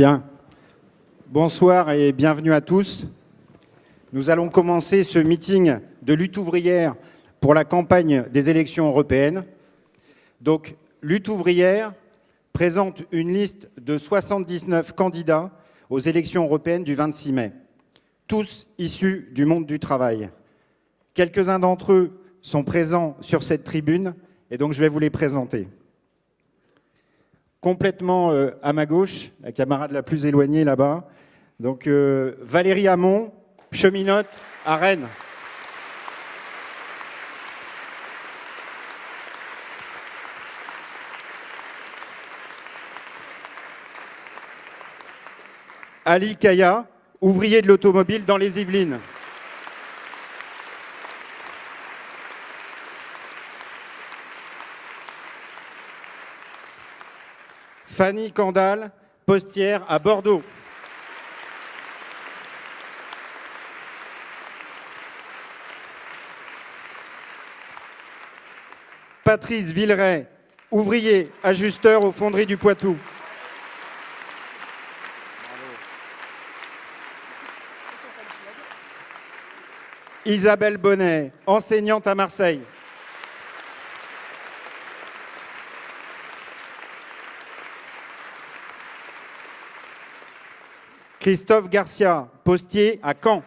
Bien. Bonsoir et bienvenue à tous. Nous allons commencer ce meeting de lutte ouvrière pour la campagne des élections européennes. Donc, lutte ouvrière présente une liste de 79 candidats aux élections européennes du 26 mai, tous issus du monde du travail. Quelques-uns d'entre eux sont présents sur cette tribune et donc je vais vous les présenter. Complètement à ma gauche, la camarade la plus éloignée là-bas, donc Valérie Hamon, cheminote à Rennes. Ali Kaya, ouvrier de l'automobile dans les Yvelines. Fanny Candal, postière à Bordeaux. Patrice Villeray, ouvrier ajusteur aux fonderies du Poitou. Isabelle Bonnet, enseignante à Marseille. Christophe Garcia, postier à Caen.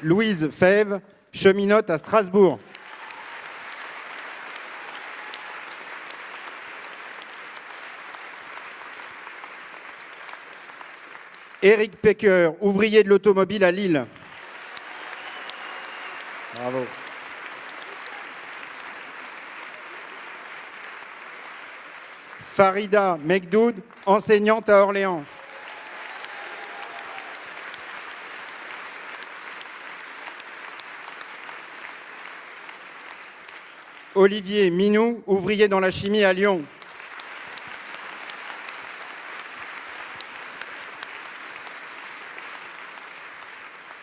Louise Fèvre, cheminote à Strasbourg. Éric Pecker, ouvrier de l'automobile à Lille. Bravo. Farida Mekdoud, enseignante à Orléans. Olivier Minou, ouvrier dans la chimie à Lyon.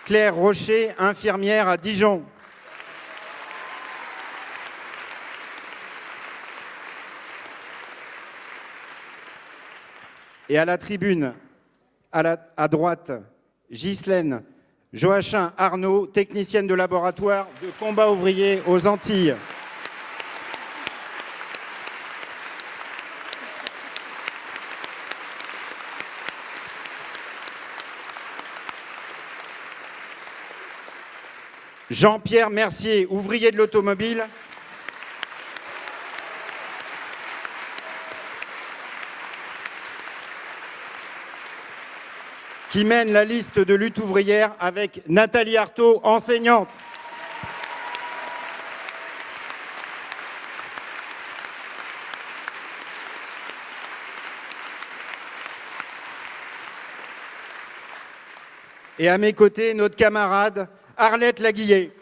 Claire Rocher, infirmière à Dijon. Et à la tribune, à droite, Ghislaine Joachim Arnaud, technicienne de laboratoire de combat ouvrier aux Antilles. Jean-Pierre Mercier, ouvrier de l'automobile. Qui mène la liste de lutte ouvrière avec Nathalie Arthaud, enseignante. Et à mes côtés, notre camarade Arlette Laguillet.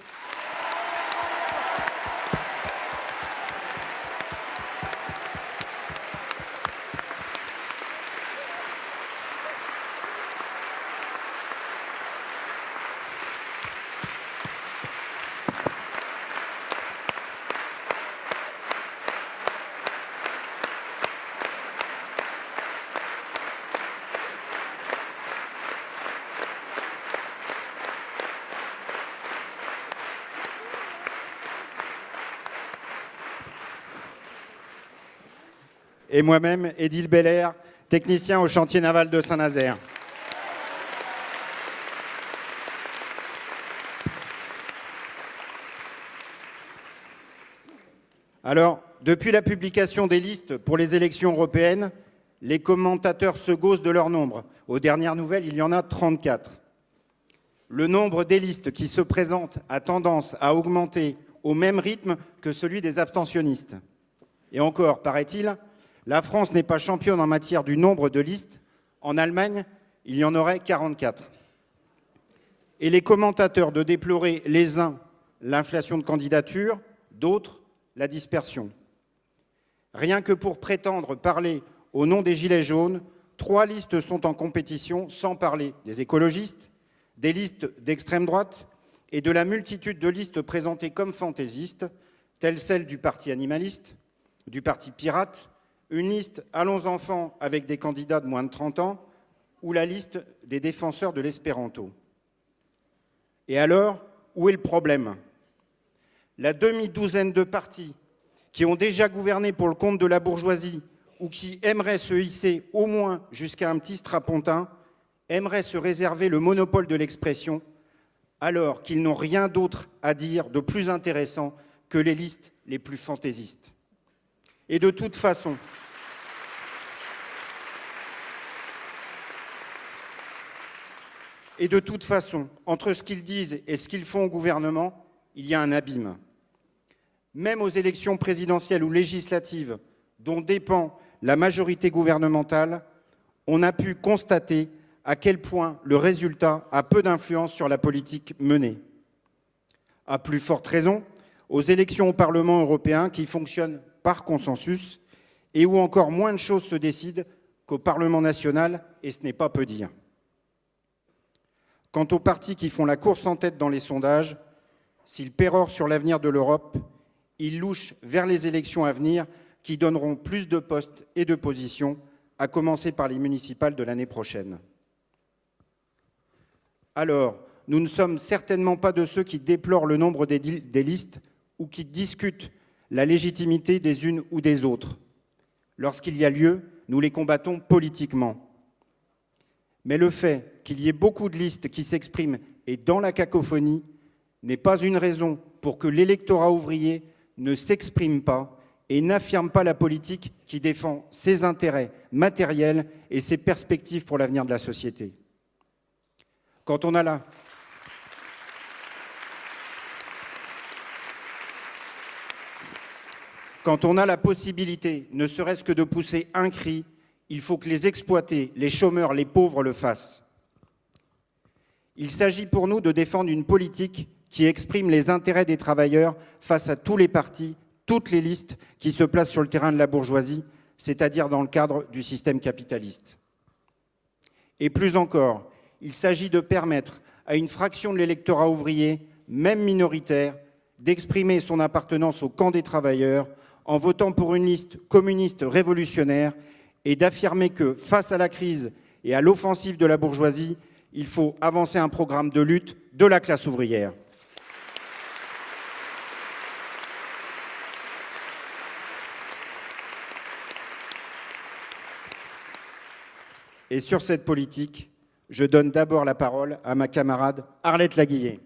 Et moi-même, Édile Belair, technicien au chantier naval de Saint-Nazaire. Alors, depuis la publication des listes pour les élections européennes, les commentateurs se gaussent de leur nombre. Aux dernières nouvelles, il y en a 34. Le nombre des listes qui se présentent a tendance à augmenter au même rythme que celui des abstentionnistes. Et encore, paraît-il, la France n'est pas championne en matière du nombre de listes. En Allemagne, il y en aurait 44. Et les commentateurs de déplorer les uns l'inflation de candidatures, d'autres la dispersion. Rien que pour prétendre parler au nom des Gilets jaunes, 3 listes sont en compétition, sans parler des écologistes, des listes d'extrême droite et de la multitude de listes présentées comme fantaisistes, telle celle du parti animaliste, du parti pirate, une liste « Allons enfants » avec des candidats de moins de 30 ans, ou la liste des défenseurs de l'espéranto. Et alors, où est le problème? La demi-douzaine de partis qui ont déjà gouverné pour le compte de la bourgeoisie ou qui aimeraient se hisser au moins jusqu'à un petit strapontin, aimeraient se réserver le monopole de l'expression, alors qu'ils n'ont rien d'autre à dire de plus intéressant que les listes les plus fantaisistes. Et de toute façon, entre ce qu'ils disent et ce qu'ils font au gouvernement, il y a un abîme. Même aux élections présidentielles ou législatives, dont dépend la majorité gouvernementale, on a pu constater à quel point le résultat a peu d'influence sur la politique menée. À plus forte raison, aux élections au Parlement européen qui fonctionnent par consensus et où encore moins de choses se décident qu'au Parlement national, et ce n'est pas peu dire. Quant aux partis qui font la course en tête dans les sondages, s'ils pérorent sur l'avenir de l'Europe, ils louchent vers les élections à venir qui donneront plus de postes et de positions, à commencer par les municipales de l'année prochaine. Alors, nous ne sommes certainement pas de ceux qui déplorent le nombre des listes ou qui discutent la légitimité des unes ou des autres. Lorsqu'il y a lieu, nous les combattons politiquement. Mais le fait qu'il y ait beaucoup de listes qui s'expriment et dans la cacophonie n'est pas une raison pour que l'électorat ouvrier ne s'exprime pas et n'affirme pas la politique qui défend ses intérêts matériels et ses perspectives pour l'avenir de la société. Quand on a la possibilité, ne serait-ce que de pousser un cri, il faut que les exploités, les chômeurs, les pauvres le fassent. Il s'agit pour nous de défendre une politique qui exprime les intérêts des travailleurs face à tous les partis, toutes les listes qui se placent sur le terrain de la bourgeoisie, c'est-à-dire dans le cadre du système capitaliste. Et plus encore, il s'agit de permettre à une fraction de l'électorat ouvrier, même minoritaire, d'exprimer son appartenance au camp des travailleurs en votant pour une liste communiste révolutionnaire et d'affirmer que, face à la crise et à l'offensive de la bourgeoisie, il faut avancer un programme de lutte de la classe ouvrière. Et sur cette politique, je donne d'abord la parole à ma camarade Arlette Laguillet.